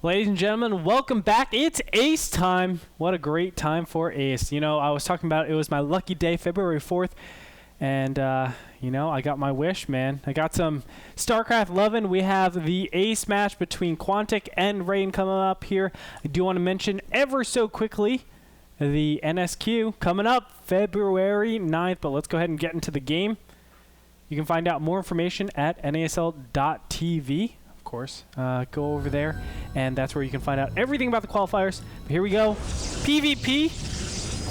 Ladies and gentlemen, welcome back. It's Ace time. What a great time for Ace. You know, I was talking about it was my lucky day, February 4th, and, you know, I got my wish, man. I got some StarCraft lovin'. We have the Ace match between Quantic and Rain coming up here. I do want to mention ever so quickly the NSQ coming up February 9th, but let's go ahead and get into the game. You can find out more information at NASL.tv. Course, go over there, and that's where you can find out everything about the qualifiers. But here we go. PvP.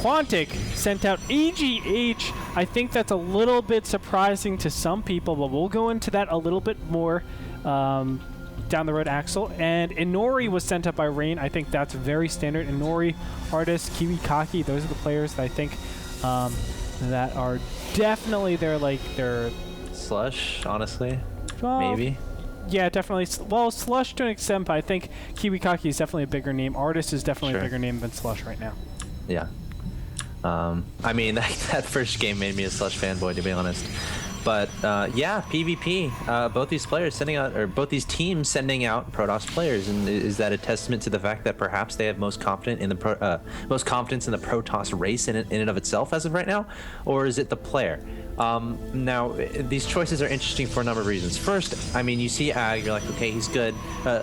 Quantic sent out EGH. I think that's a little bit surprising to some people, but we'll go into that a little bit more down the road, Axel. And Inori was sent up by Rain. I think that's very standard. Inori, Artist, Kiwi Kaki, those are the players that I think that are definitely their Slush, honestly. Well, maybe. Yeah, definitely. Well, Slush to an extent, but I think Kiwikaki is definitely a bigger name. Artist is definitely a bigger name than Slush right now. Yeah. I mean, that first game made me a Slush fanboy, to be honest. But yeah, PvP. Both these players sending out, or both these teams sending out Protoss players, and is that a testament to the fact that perhaps they have most confidence in the Protoss race in and of itself as of right now, or is it the player? Now, these choices are interesting for a number of reasons. First, I mean, you see Ag, you're like, okay, he's good.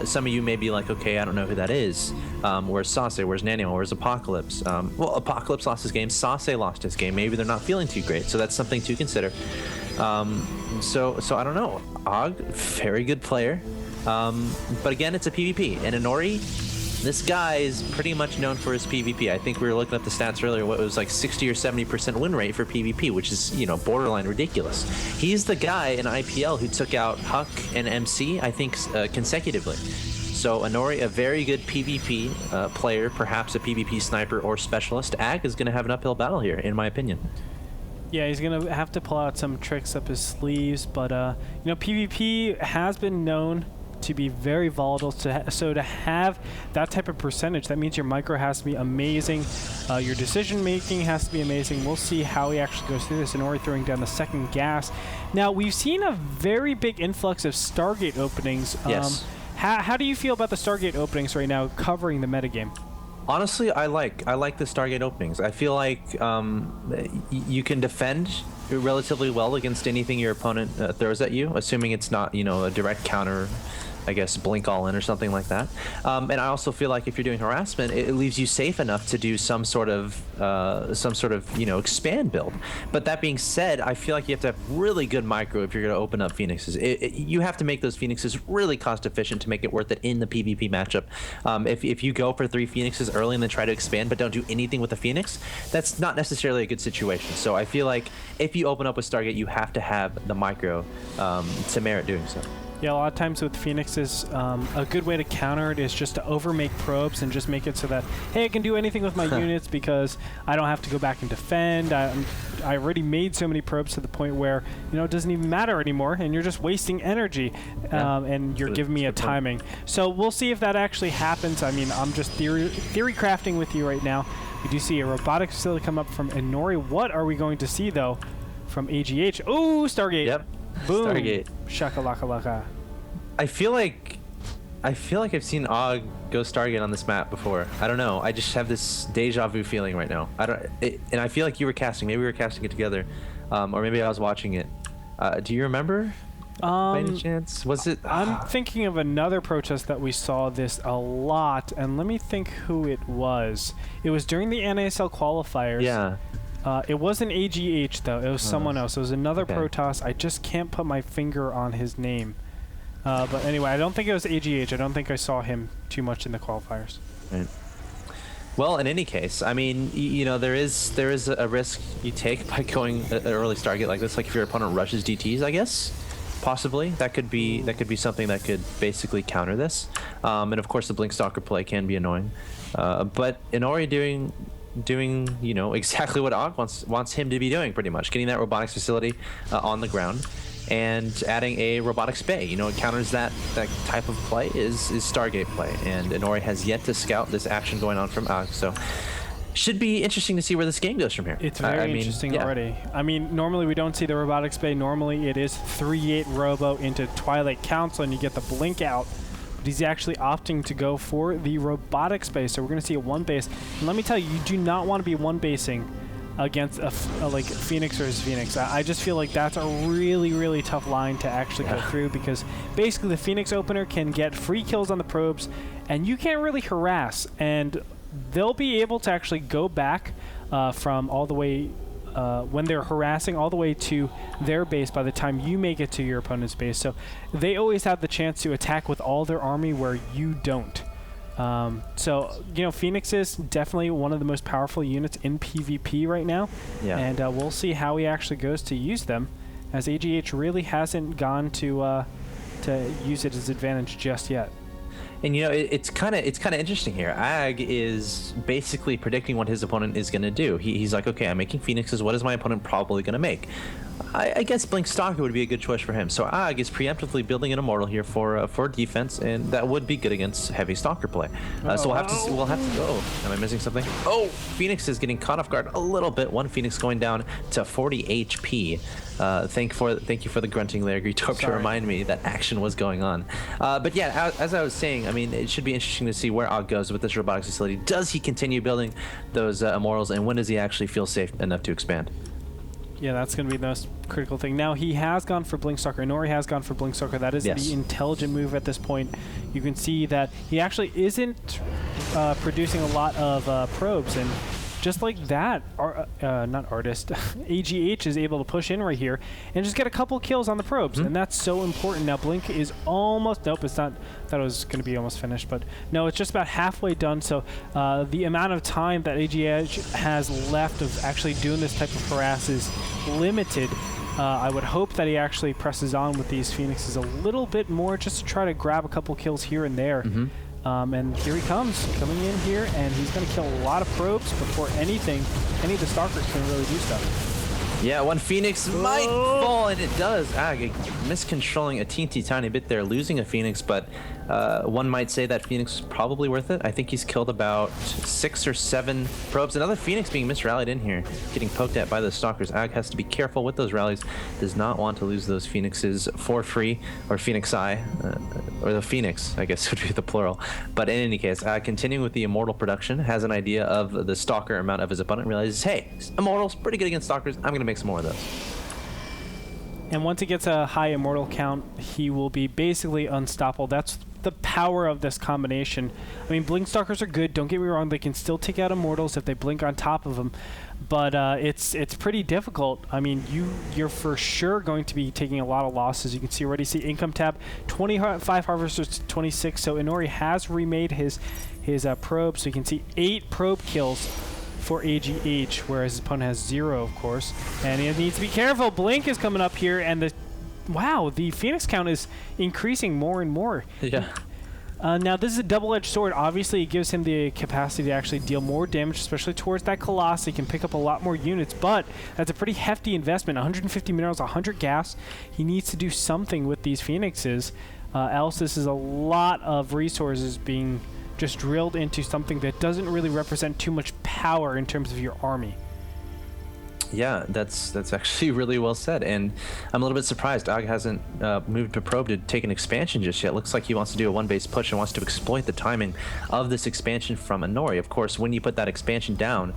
Some of you may be like, okay, I don't know who that is. Where's Sase? Where's Nanimal? Where's Apocalypse? Well, Apocalypse lost his game. Sase lost his game. Maybe they're not feeling too great, so that's something to consider. So I don't know. Og, very good player. But again, it's a PvP. And Inori, this guy is pretty much known for his PvP. I think we were looking at the stats earlier. What it was like 60 or 70% win rate for PvP, which is, you know, borderline ridiculous. He's the guy in IPL who took out Huck and MC, I think, consecutively. So Inori, a very good PvP player, perhaps a PvP sniper or specialist. Ag is going to have an uphill battle here, in my opinion. Yeah, he's going to have to pull out some tricks up his sleeves, but, you know, PvP has been known to be very volatile, so to have that type of percentage, that means your micro has to be amazing, your decision making has to be amazing. We'll see how he actually goes through this. And Ori throwing down the second gas. Now, we've seen a very big influx of Stargate openings. Yes. How do you feel about the Stargate openings right now covering the metagame? Honestly, I like the Stargate openings. I feel like you can defend relatively well against anything your opponent throws at you, assuming it's not, you know, a direct counter, I guess, blink all in or something like that. And I also feel like if you're doing harassment, it leaves you safe enough to do some sort of you know, expand build. But that being said, I feel like you have to have really good micro if you're going to open up Phoenixes. You have to make those Phoenixes really cost efficient to make it worth it in the PvP matchup. If you go for 3 Phoenixes early and then try to expand but don't do anything with the Phoenix, that's not necessarily a good situation. So I feel like if you open up with Stargate, you have to have the micro to merit doing so. Yeah, a lot of times with Phoenixes, a good way to counter it is just to overmake probes and just make it so that, hey, I can do anything with my units because I don't have to go back and defend. I already made so many probes to the point where, you know, it doesn't even matter anymore, and you're just wasting energy, and you're giving me a timing. So we'll see if that actually happens. I mean, I'm just theory crafting with you right now. We do see a robotic facility come up from Inori. What are we going to see, though, from AGH? Oh, Stargate. Yep. Boom. Stargate. Shaka-laka-laka. I feel like I've seen Og go Stargate on this map before. I don't know. I just have this deja vu feeling right now. And I feel like you were casting. Maybe we were casting it together, or maybe I was watching it. Do you remember? By any chance? Was it? I'm thinking of another protest that we saw this a lot, and let me think who it was. It was during the NASL qualifiers. Yeah. It wasn't AGH though. It was someone else. It was another Protoss. I just can't put my finger on his name. But anyway, I don't think it was AGH. I don't think I saw him too much in the qualifiers. Right. Well, in any case, I mean, you know, there is a risk you take by going an early Stargate like this. Like if your opponent rushes DTs, I guess, possibly that could be something that could basically counter this. And of course, the Blink Stalker play can be annoying. But Inori doing you know exactly what Og wants him to be doing, pretty much getting that robotics facility on the ground and adding a robotics bay. You know, it counters that type of play is Stargate play, and Inori has yet to scout this action going on from Og. So Should be interesting to see where this game goes from here. It's very interesting already. I mean, normally we don't see the robotics bay. Normally it is 3-8 robo into Twilight Council, and you get the blink out. But he's actually opting to go for the robotics base, so we're going to see a one base. And let me tell you, you do not want to be one basing against like Phoenix versus Phoenix. I just feel like that's a really, really tough line to actually go through, because basically the Phoenix opener can get free kills on the probes, and you can't really harass, and they'll be able to actually go back from all the way when they're harassing all the way to their base by the time you make it to your opponent's base. So they always have the chance to attack with all their army where you don't. So, you know, Phoenix is definitely one of the most powerful units in PvP right now. Yeah. And we'll see how he actually goes to use them, as AGH really hasn't gone to use it as advantage just yet. And you know, it's kind of interesting here. Ag is basically predicting what his opponent is going to do. He's like, okay, I'm making Phoenixes. What is my opponent probably going to make? I guess Blink Stalker would be a good choice for him. So Ag is preemptively building an Immortal here for defense, and that would be good against heavy Stalker play. So we'll have to. Oh, am I missing something? Oh, Phoenix is getting caught off guard a little bit. One Phoenix going down to 40 HP. Thank you for the grunting there, Gretorp, to remind me that action was going on. But yeah, as I was saying, I mean, it should be interesting to see where Ag goes with this robotics facility. Does he continue building those Immortals, and when does he actually feel safe enough to expand? Yeah, that's going to be the most critical thing. Now, he has gone for Blink Stalker. Inori has gone for Blink Stalker. That is the intelligent move at this point. You can see that he actually isn't producing a lot of probes, and just like that, not Artist, AGH is able to push in right here and just get a couple kills on the probes, and that's so important. Now, Blink is almost, nope, it's not, thought it was going to be almost finished, but no, it's just about halfway done, so the amount of time that AGH has left of actually doing this type of harass is limited. I would hope that he actually presses on with these Phoenixes a little bit more, just to try to grab a couple kills here and there. And here he comes, coming in here, and he's going to kill a lot of probes before any of the Stalkers can really do stuff. Yeah, one Phoenix might fall, and it does. Ag miscontrolling a teensy tiny bit there, losing a Phoenix, but one might say that Phoenix is probably worth it. I think he's killed about 6 or 7 probes. Another Phoenix being misrallied in here, getting poked at by the Stalkers. Ag has to be careful with those rallies. Does not want to lose those Phoenixes for free, or Phoenixi, or the Phoenix, I guess would be the plural. But in any case, continuing with the Immortal production, has an idea of the Stalker amount of his opponent, realizes, hey, Immortal's pretty good against Stalkers. I'm going to make some more of those. And once he gets a high Immortal count, he will be basically unstoppable. That's the power of this combination. I mean, Blink Stalkers are good, don't get me wrong, they can still take out Immortals if they blink on top of them, but it's pretty difficult. I mean, you're for sure going to be taking a lot of losses. You can see already income tab, 25 harvesters to 26, so Inori has remade his probe, so you can see 8 probe kills for AGH, whereas his opponent has 0, of course. And he needs to be careful. Blink is coming up here, and the Phoenix count is increasing more and more. Yeah. Now, this is a double-edged sword. Obviously, it gives him the capacity to actually deal more damage, especially towards that Colossus. He can pick up a lot more units, but that's a pretty hefty investment. 150 minerals, 100 gas. He needs to do something with these Phoenixes, else this is a lot of resources being just drilled into something that doesn't really represent too much power in terms of your army. Yeah, that's actually really well said, and I'm a little bit surprised Ag hasn't moved to probe to take an expansion just yet. Looks like he wants to do a one-base push and wants to exploit the timing of this expansion from Inori. Of course, when you put that expansion down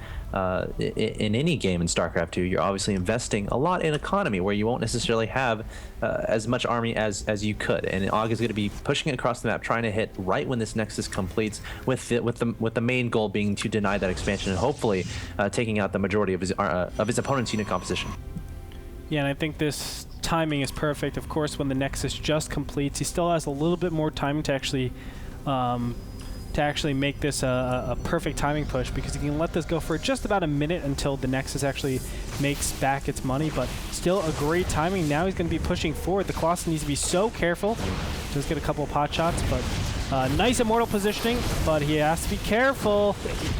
in any game in StarCraft 2, you're obviously investing a lot in economy, where you won't necessarily have as much army as you could. And Ag is going to be pushing it across the map, trying to hit right when this Nexus completes, with the main goal being to deny that expansion and hopefully taking out the majority of his opponent's unit composition. Yeah, and I think this timing is perfect. Of course, when the Nexus just completes, he still has a little bit more time to actually make this a perfect timing push, because he can let this go for just about a minute until the Nexus actually makes back its money, but still a great timing. Now he's going to be pushing forward. The Colossus needs to be so careful. Does get a couple of pot shots, but nice Immortal positioning, but he has to be careful.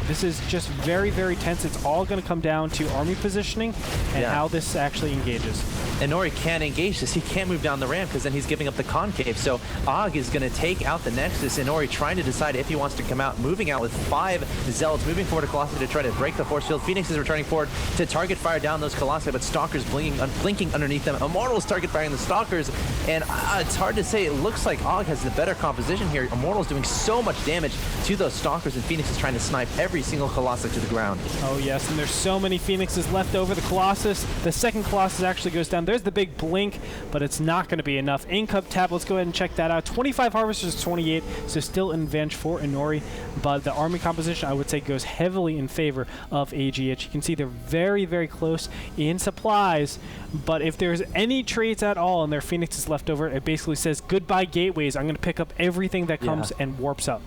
This is just very, very tense. It's all going to come down to army positioning and how this actually engages. Inori can't engage this. He can't move down the ramp because then he's giving up the concave. So Og is going to take out the Nexus. Inori trying to decide if he wants to come out, moving out with 5 Zealots, moving forward to Colossi to try to break the force field. Phoenix is returning forward to target fire down those Colossi, but Stalkers blinking underneath them. Immortals target firing the Stalkers, and it's hard to say. It looks like Og has the better composition here. Immortals doing so much damage to those Stalkers, and Phoenix is trying to snipe every single Colossi to the ground. Oh yes, and there's so many Phoenixes left over the Colossus. The second Colossus actually goes down. There's the big blink, but it's not going to be enough. In-cup tab, let's go ahead and check that out. 25 Harvesters, 28, so still an advantage for Inori, but the army composition, I would say, goes heavily in favor of AGH. You can see they're very, very close in supplies, but if there's any trades at all and their Phoenixes left over, it basically says, goodbye gateways. I'm going to pick up everything that comes and warps up.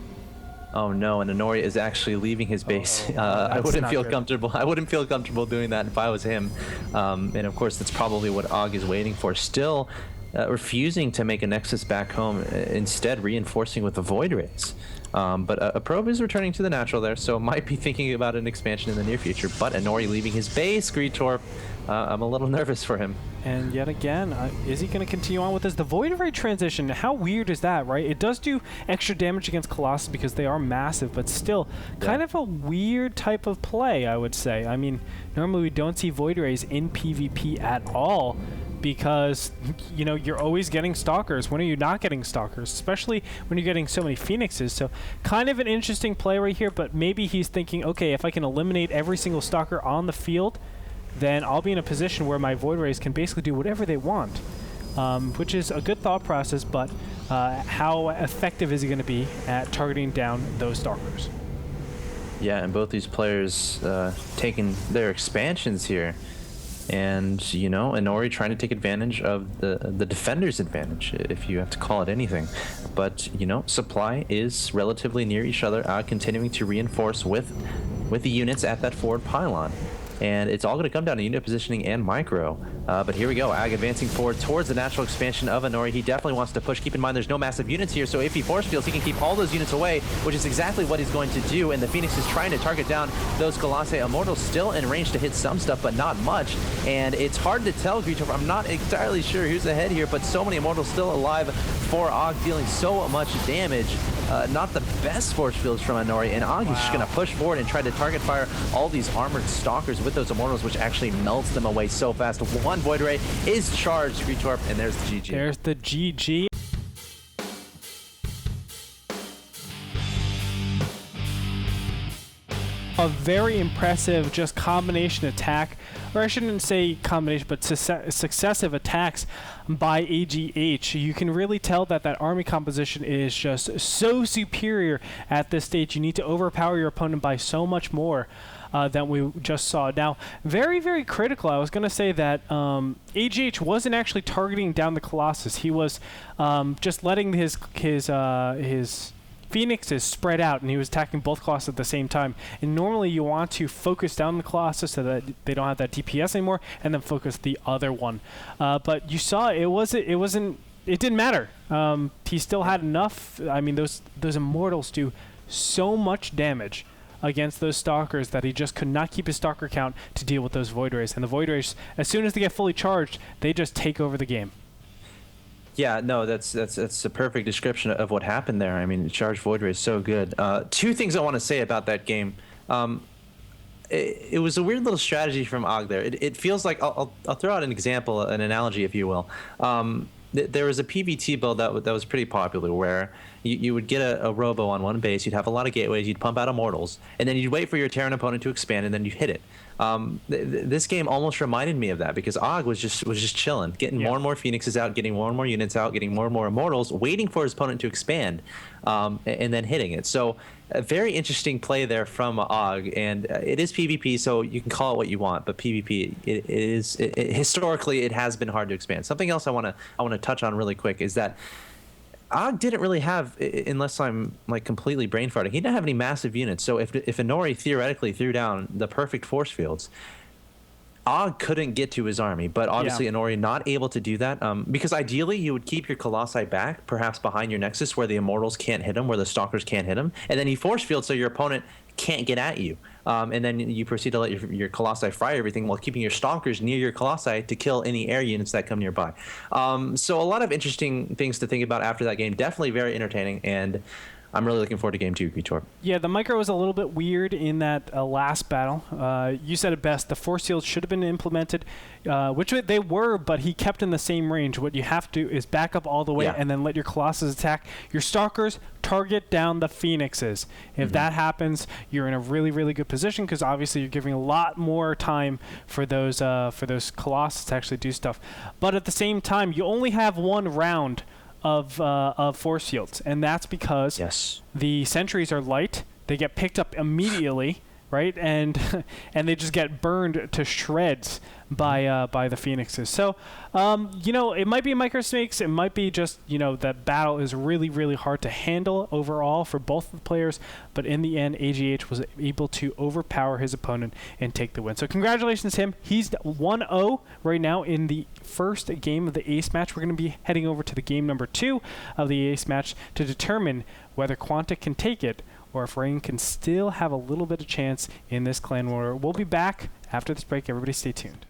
Oh no, and Inori is actually leaving his base. I wouldn't feel comfortable. I wouldn't feel comfortable doing that if I was him. And of course, that's probably what Og is waiting for. Still refusing to make a Nexus back home, instead reinforcing with the Void Rays. But a probe is returning to the natural there, so might be thinking about an expansion in the near future. But Inori leaving his base, Gretorp, I'm a little nervous for him. And yet again, is he going to continue on with this? The Void Ray transition, how weird is that, right? It does do extra damage against Colossus because they are massive, but still kind of a weird type of play, I would say. I mean, normally we don't see Void Rays in PvP at all, because, you know, you're always getting Stalkers. When are you not getting Stalkers? Especially when you're getting so many Phoenixes. So kind of an interesting play right here, but maybe he's thinking, okay, if I can eliminate every single Stalker on the field, then I'll be in a position where my Void Rays can basically do whatever they want, which is a good thought process, but how effective is he going to be at targeting down those Stalkers? Yeah, and both these players taking their expansions here. And, you know, Inori trying to take advantage of the defender's advantage, if you have to call it anything. But, you know, supply is relatively near each other, continuing to reinforce with the units at that forward pylon. And it's all going to come down to unit positioning and micro. But here we go. Ag advancing forward towards the natural expansion of Inori. He definitely wants to push. Keep in mind, there's no massive units here, so if he force fields, he can keep all those units away, which is exactly what he's going to do. And the Phoenix is trying to target down those Colossi. Immortals still in range to hit some stuff, but not much. And it's hard to tell, Gretorp. I'm not entirely sure who's ahead here, but so many Immortals still alive for Og, dealing so much damage. Not the best force fields from Inori, and Og is just going to push forward and try to target fire all these armored Stalkers with those Immortals, which actually melts them away so fast. One Void Ray is charged, Gretorp, and there's the GG. There's the GG. A very impressive just combination attack, or I shouldn't say combination, but successive attacks by AGH. You can really tell that that army composition is just so superior at this stage. You need to overpower your opponent by so much more than we just saw. Now, very, very critical. I was going to say that AGH wasn't actually targeting down the Colossus. He was just letting his Phoenixes spread out, and he was attacking both Colossus at the same time. And normally you want to focus down the Colossus so that they don't have that DPS anymore, and then focus the other one. But you saw it didn't matter. He still had enough. I mean, those Immortals do so much damage against those Stalkers that he just could not keep his Stalker count to deal with those Void Rays. And the Void Rays, as soon as they get fully charged, they just take over the game. Yeah, no, that's a perfect description of what happened there. I mean, charged Void Ray is so good. Two things I want to say about that game. It was a weird little strategy from Og there. It feels like, I'll throw out an example, an analogy, if you will. There was a PvT build that was pretty popular where you would get a robo on one base, you'd have a lot of gateways, you'd pump out Immortals, and then you'd wait for your Terran opponent to expand, and then you'd hit it. This game almost reminded me of that, because Og was just chilling, getting more and more Phoenixes out, getting more and more units out, getting more and more Immortals, waiting for his opponent to expand, and then hitting it. So a very interesting play there from Og, and it is PvP, so you can call it what you want, but PvP, historically, it has been hard to expand. Something else I want to touch on really quick is that Og didn't really have, unless I'm like completely brain farting, he didn't have any massive units. So if Inori theoretically threw down the perfect force fields, Og couldn't get to his army, but obviously Inori not able to do that, because ideally you would keep your Colossi back, perhaps behind your Nexus where the Immortals can't hit them, where the Stalkers can't hit them, and then you force field so your opponent can't get at you. And then you proceed to let your Colossi fry everything while keeping your Stonkers near your Colossi to kill any air units that come nearby. So a lot of interesting things to think about after that game. Definitely very entertaining, and I'm really looking forward to Game 2, Gretorp. Yeah, the micro was a little bit weird in that last battle. You said it best. The force shields should have been implemented, which they were, but he kept in the same range. What you have to do is back up all the way and then let your Colossus attack. Your Stalkers target down the Phoenixes. If that happens, you're in a really, really good position because obviously you're giving a lot more time for those Colossus to actually do stuff. But at the same time, you only have one round of force shields, and that's because the sentries are light. They get picked up immediately, right? And they just get burned to shreds by the Phoenixes. So, it might be microsnakes. It might be just, that battle is really, really hard to handle overall for both the players. But in the end, AGH was able to overpower his opponent and take the win. So congratulations to him. He's 1-0 right now in the first game of the Ace match. We're going to be heading over to the game number 2 of the Ace match to determine whether Quantic can take it or if Rain can still have a little bit of chance in this clan war. We'll be back after this break. Everybody stay tuned.